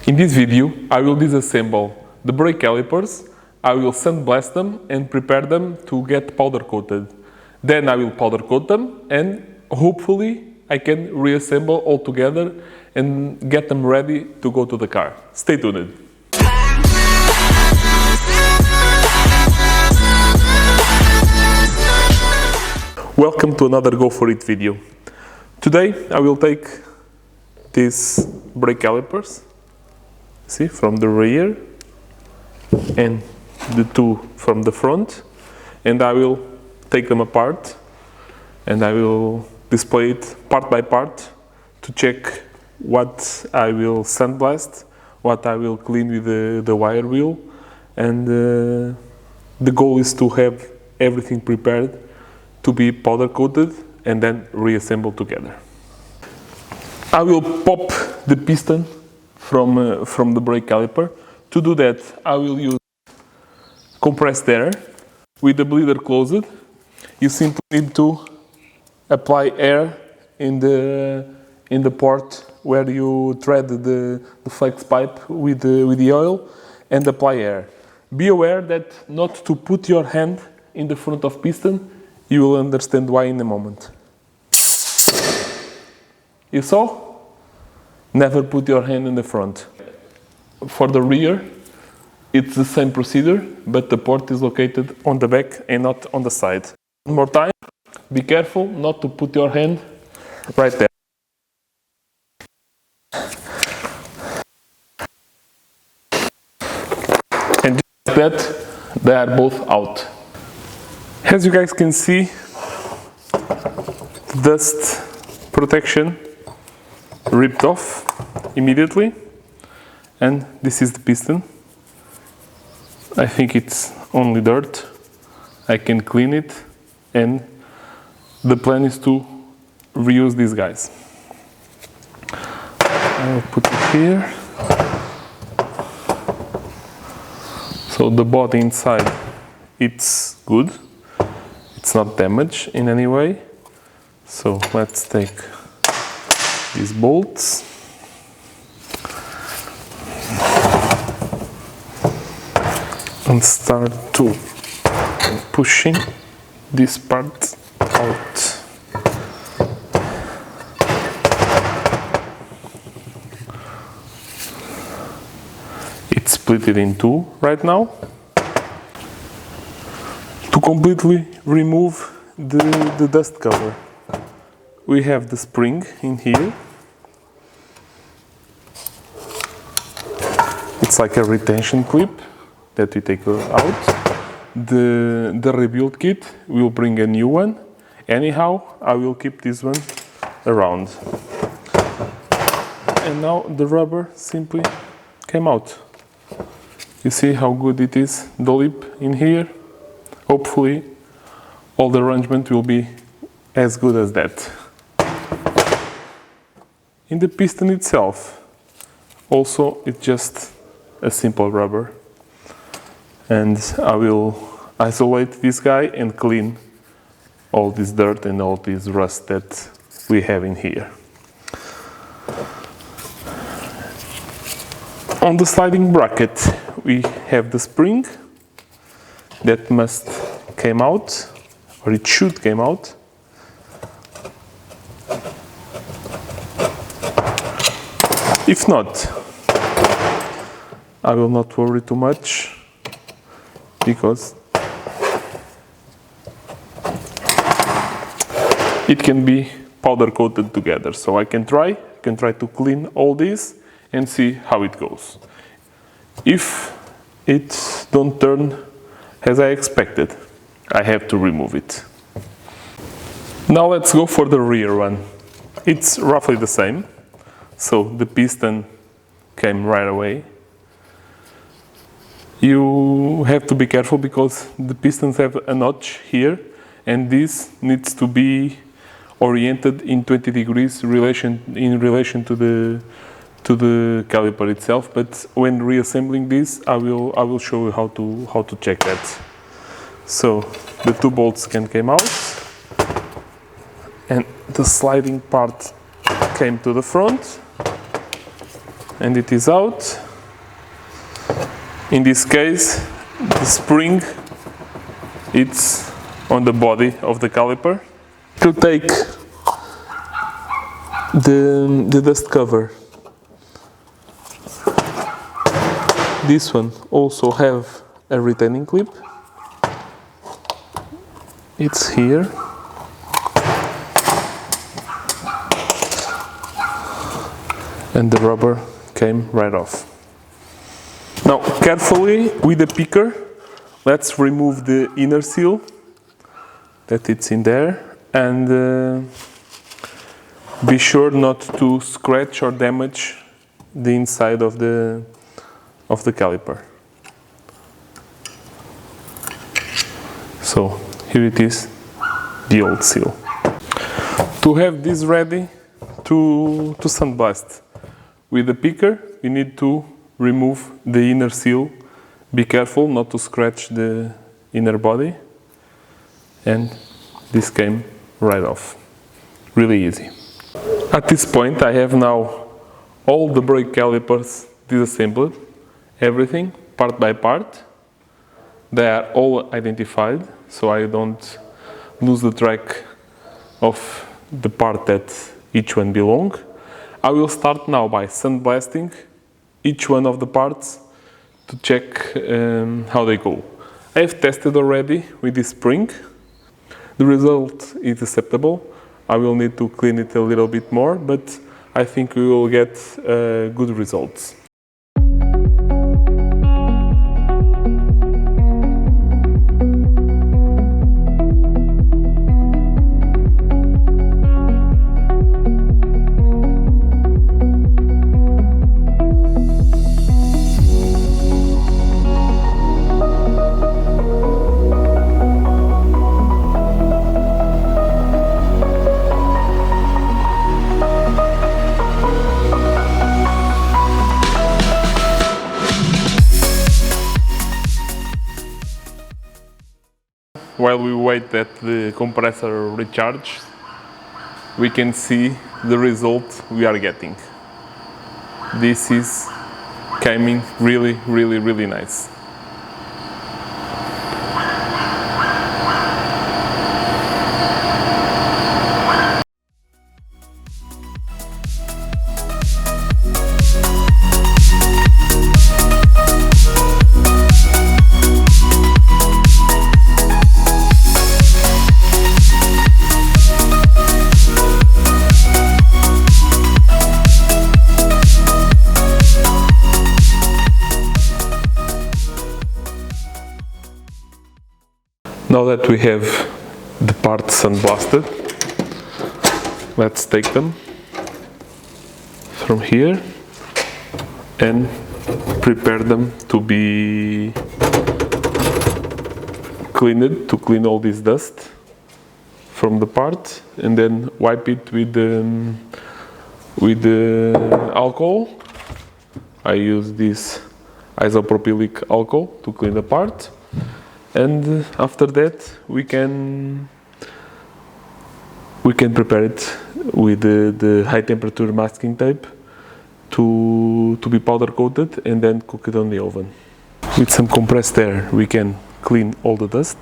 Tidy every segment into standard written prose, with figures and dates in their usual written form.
In this video, I will disassemble the brake calipers, I will sandblast them and prepare them to get powder coated. Then I will powder coat them and hopefully I can reassemble all together and get them ready to go to the car. Stay tuned. Welcome to another GoForIt video. Today I will take these brake calipers, see, from the rear and the two from the front, and I will take them apart and I will display it part by part to check what I will sandblast, what I will clean with the wire wheel, and the goal is to have everything prepared to be powder coated and then reassembled together. I will pop the piston from the brake caliper. To do that, I will use compressed air with the bleeder closed. You simply need to apply air in the port where you thread the flex pipe with the oil and apply air. Be aware that not to put your hand in the front of piston. You will understand why in a moment. You saw? Never put your hand in the front. For the rear, it's the same procedure, but the port is located on the back and not on the side. One more time, be careful not to put your hand right there. And just like that, they are both out. As you guys can see, dust protection ripped off immediately, and this is the piston. I think it's only dirt. I can clean it, and the plan is to reuse these guys. I'll put it here. So the body inside, it's good. It's not damaged in any way. So let's take these bolts. And start to pushing this part out. It's split it in two right now. To completely remove the dust cover, we have the spring in here. It's like a retention clip that we take out. The rebuild kit will bring a new one. Anyhow, I will keep this one around. And now the rubber simply came out. You see how good it is, the lip in here? Hopefully, all the arrangement will be as good as that. In the piston itself, also it's just a simple rubber. And I will isolate this guy and clean all this dirt and all this rust that we have in here. On the sliding bracket, we have the spring that must came out, or it should came out. If not, I will not worry too much, because it can be powder coated together. So I can try to clean all this and see how it goes. If it don't turn as I expected, I have to remove it. Now let's go for the rear one. It's roughly the same. So the piston came right away. You have to be careful because the pistons have a notch here, and this needs to be oriented in 20 degrees in relation to the caliper itself. But when reassembling this, I will show you how to check that. So the two bolts came out, and the sliding part came to the front. and it is out. In this case, the spring it's on the body of the caliper. To take the dust cover, this one also have a retaining clip. It's here. And the rubber came right off. Now, carefully with the picker, let's remove the inner seal that it's in there, and be sure not to scratch or damage the inside of the caliper. So here it is, the old seal. To have this ready to sandblast, with the picker we need to remove the inner seal. Be careful not to scratch the inner body, and this came right off. Really easy. At this point I have now all the brake calipers disassembled, everything part by part. They are all identified, so I don't lose the track of the part that each one belong. I will start now by sandblasting each one of the parts to check how they go. I have tested already with this spring. The result is acceptable. I will need to clean it a little bit more, but I think we will get good results. While we wait that the compressor recharges, we can see the result we are getting. This is coming really nice. Now that we have the parts sandblasted, let's take them from here and prepare them to be cleaned, to clean all this dust from the part, and then wipe it with the alcohol. I use this isopropylic alcohol to clean the part. And after that we can prepare it with the high temperature masking tape to be powder coated, and then cook it on the oven. With some compressed air we can clean all the dust.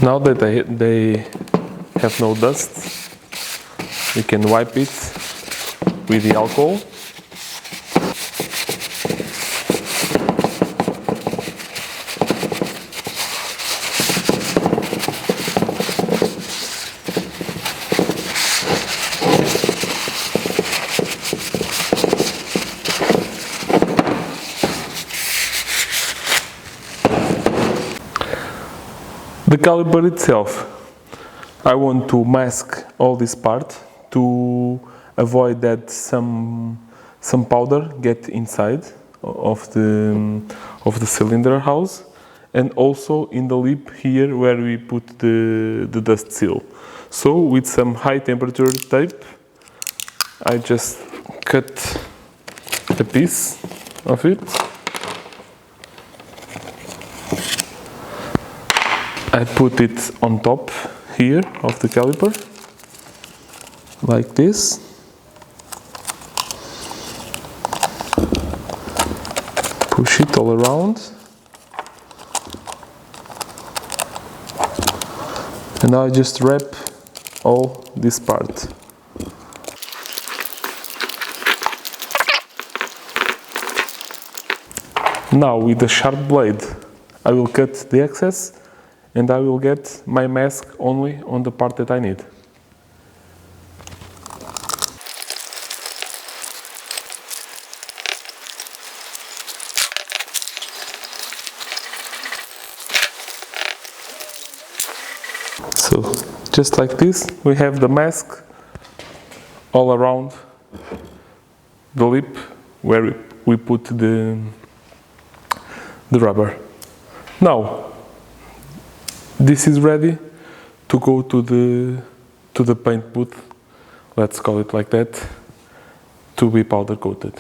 Now that they have no dust, we can wipe it with the alcohol. The caliper itself, I want to mask all this part to avoid that some powder get inside of the cylinder house, and also in the lip here where we put the dust seal. So with some high temperature tape, I just cut a piece of it. I put it on top here of the caliper, like this. Push it all around. And now I just wrap all this part. Now with the sharp blade I will cut the excess and I will get my mask only on the part that I need. So just like this, we have the mask all around the lip where we put the rubber. Now this is ready to go to the paint booth, let's call it like that, to be powder coated.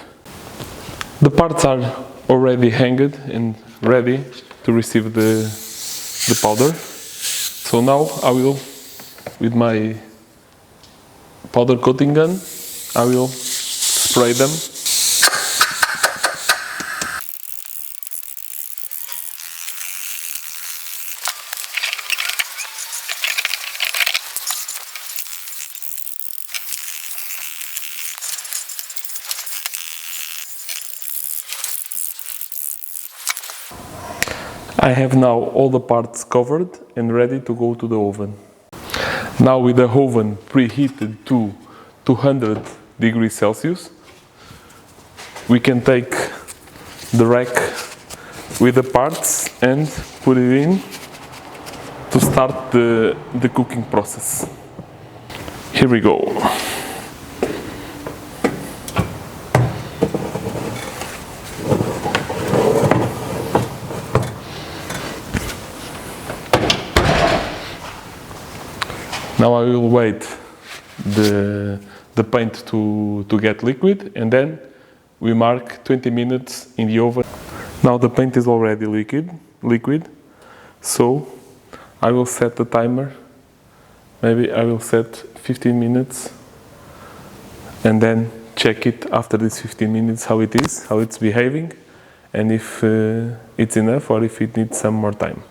The parts are already hanged and ready to receive the powder. So now I will, with my powder coating gun, I will spray them. I have now all the parts covered and ready to go to the oven. Now with the oven preheated to 200 degrees Celsius, we can take the rack with the parts and put it in to start the cooking process. Here we go. Now I will wait the paint to get liquid and then we mark 20 minutes in the oven. Now the paint is already liquid, so I will set the timer. Maybe I will set 15 minutes and then check it after these 15 minutes how it is, how it's behaving, and if it's enough or if it needs some more time.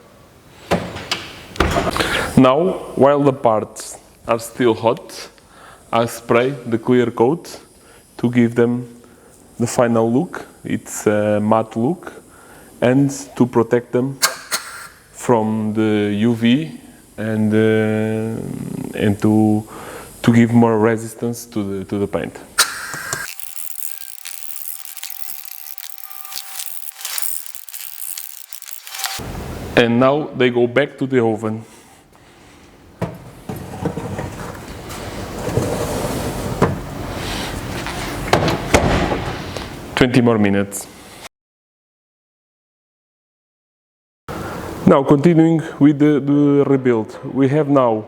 Now, while the parts are still hot, I spray the clear coat to give them the final look. It's a matte look, and to protect them from the UV and to give more resistance to the paint. And now they go back to the oven. 20 more minutes. Now continuing with the rebuild, we have now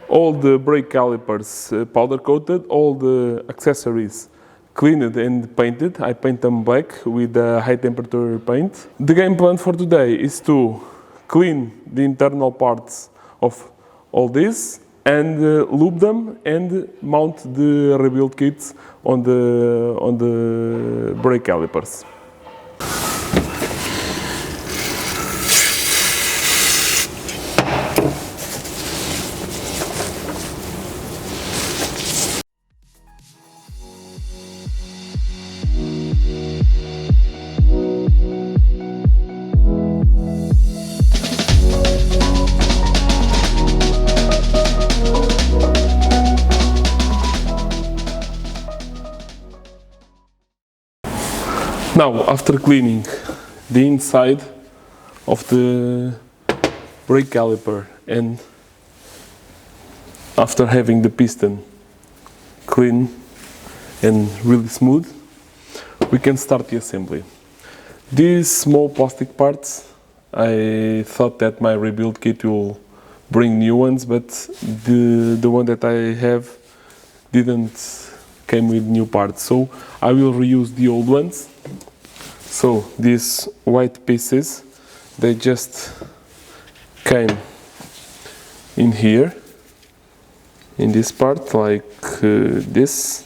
all the brake calipers powder coated, all the accessories cleaned and painted. I paint them black with high temperature paint. The game plan for today is to clean the internal parts of all this and lube them and mount the rebuild kits on the brake calipers. Now, after cleaning the inside of the brake caliper and after having the piston clean and really smooth, we can start the assembly. These small plastic parts, I thought that my rebuild kit will bring new ones, but the one that I have didn't came with new parts, so I will reuse the old ones. So these white pieces, they just came in here, in this part, like this.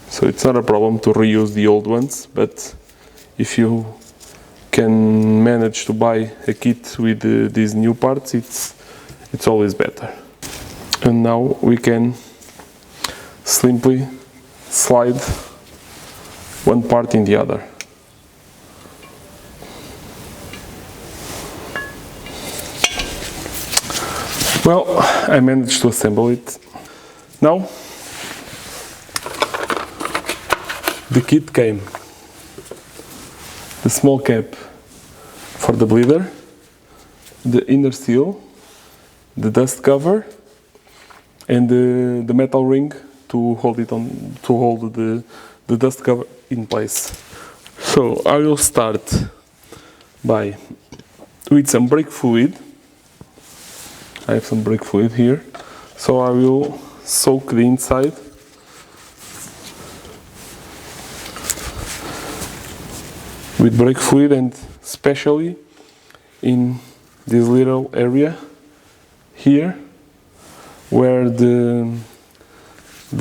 So it's not a problem to reuse the old ones, but if you can manage to buy a kit with these new parts, it's always better. And now we can simply slide one part in the other. Well, I managed to assemble it. Now the kit came. The small cap for the bleeder, the inner seal, the dust cover, and the metal ring to hold it on, to hold the dust cover in place. So I will start with some brake fluid. I have some brake fluid here, so I will soak the inside with brake fluid, and especially in this little area here where the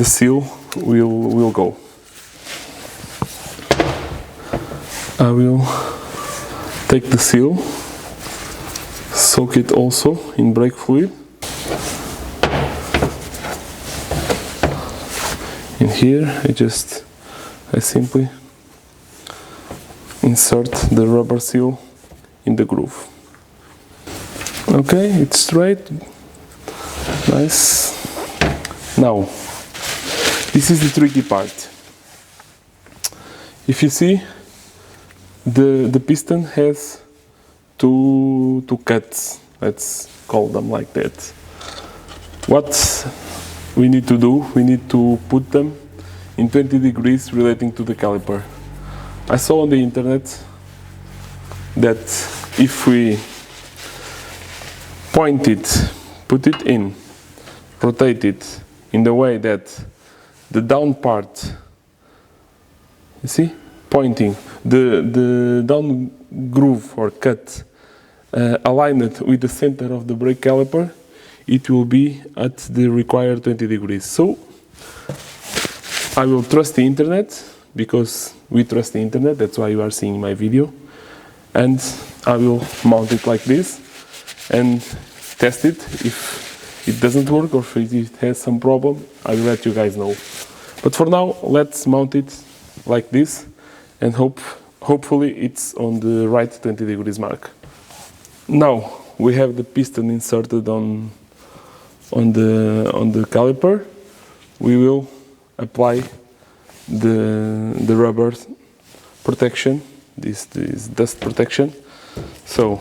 seal will go. I will take the seal, soak it also in brake fluid. In here I simply insert the rubber seal in the groove. Okay, it's straight, nice. Now, this is the tricky part. If you see, the piston has two cuts, let's call them like that. What we need to do, we need to put them in 20 degrees relating to the caliper. I saw on the internet that if we point it, put it in, rotate it in the way that the down part, you see, pointing, the down groove or cut aligned with the center of the brake caliper, it will be at the required 20 degrees. So I will trust the internet, because we trust the internet, that's why you are seeing my video, and I will mount it like this and test it. If it doesn't work or if it has some problem, I will let you guys know. But for now, let's mount it like this, and hopefully it's on the right 20 degrees mark. Now we have the piston inserted on the caliper. We will apply the rubber protection, this dust protection. So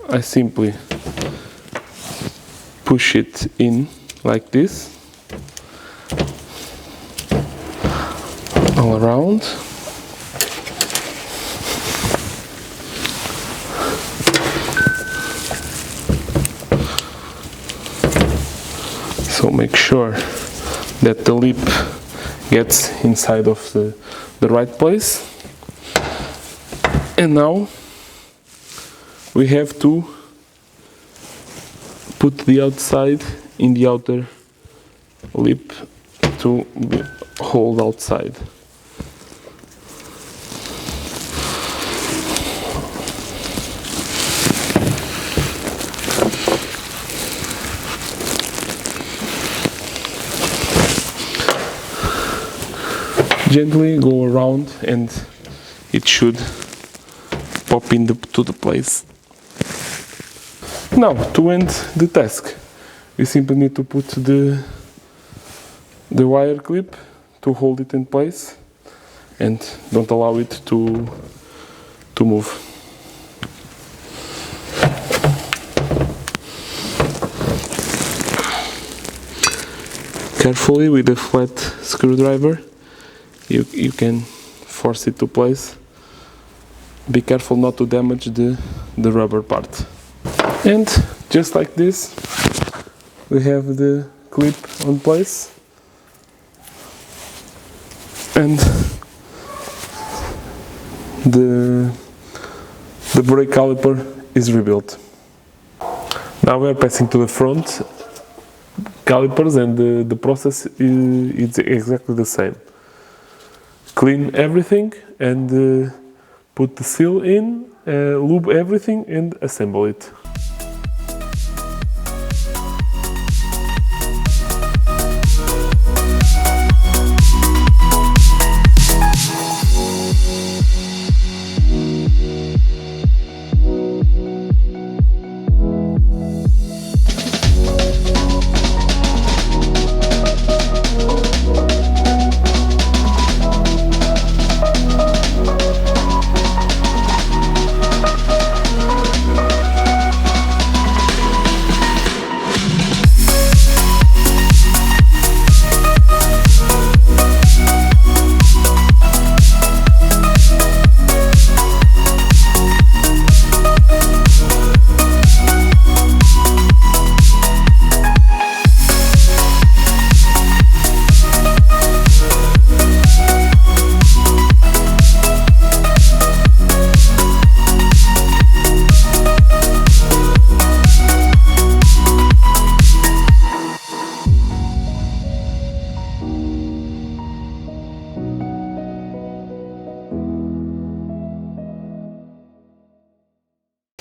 I simply push it in like this, all around. So make sure that the lip gets inside of the right place. And now we have to put the outside in the outer lip to hold outside. Gently go around and it should pop to the place. Now, to end the task, we simply need to put the wire clip to hold it in place and don't allow it to move. Carefully with a flat screwdriver, you can force it to place. Be careful not to damage the rubber part. And just like this, we have the clip on place. And the brake caliper is rebuilt. Now we are passing to the front calipers, and the process is exactly the same. Clean everything and put the seal in, lube everything and assemble it.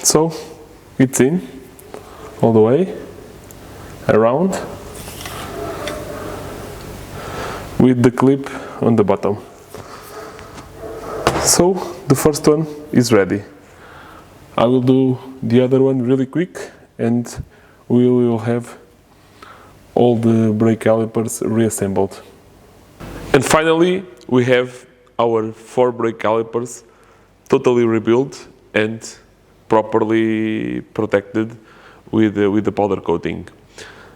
So it's in all the way around with the clip on the bottom. So the first one is ready. I will do the other one really quick and we will have all the brake calipers reassembled. And finally we have our 4 brake calipers totally rebuilt and properly protected with the powder coating.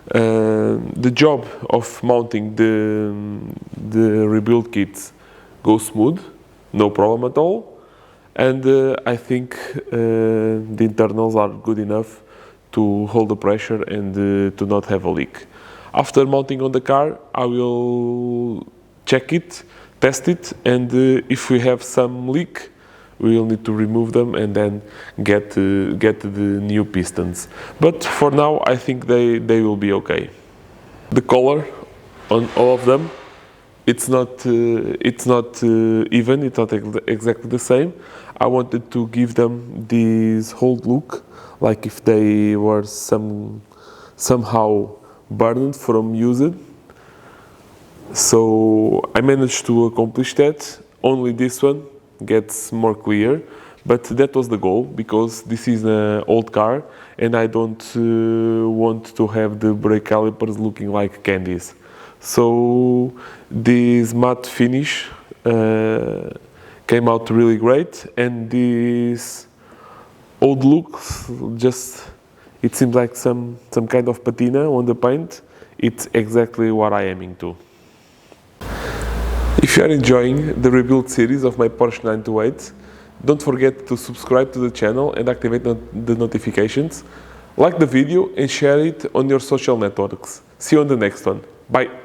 The job of mounting the rebuild kits goes smooth, no problem at all, and I think the internals are good enough to hold the pressure and to not have a leak. After mounting on the car, I will check it, test it, and if we have some leak, we will need to remove them and then get the new pistons. But for now, I think they will be okay. The color on all of them, it's not even. It's not exactly the same. I wanted to give them this whole look, like if they were somehow burned from using. So I managed to accomplish that. Only this one gets more clear, but that was the goal, because this is an old car and I don't want to have the brake calipers looking like candies. So this matte finish came out really great, and this old look, just it seems like some kind of patina on the paint. It's exactly what I am into. If you are enjoying the rebuild series of my Porsche 928, don't forget to subscribe to the channel and activate the notifications. Like the video and share it on your social networks. See you on the next one. Bye!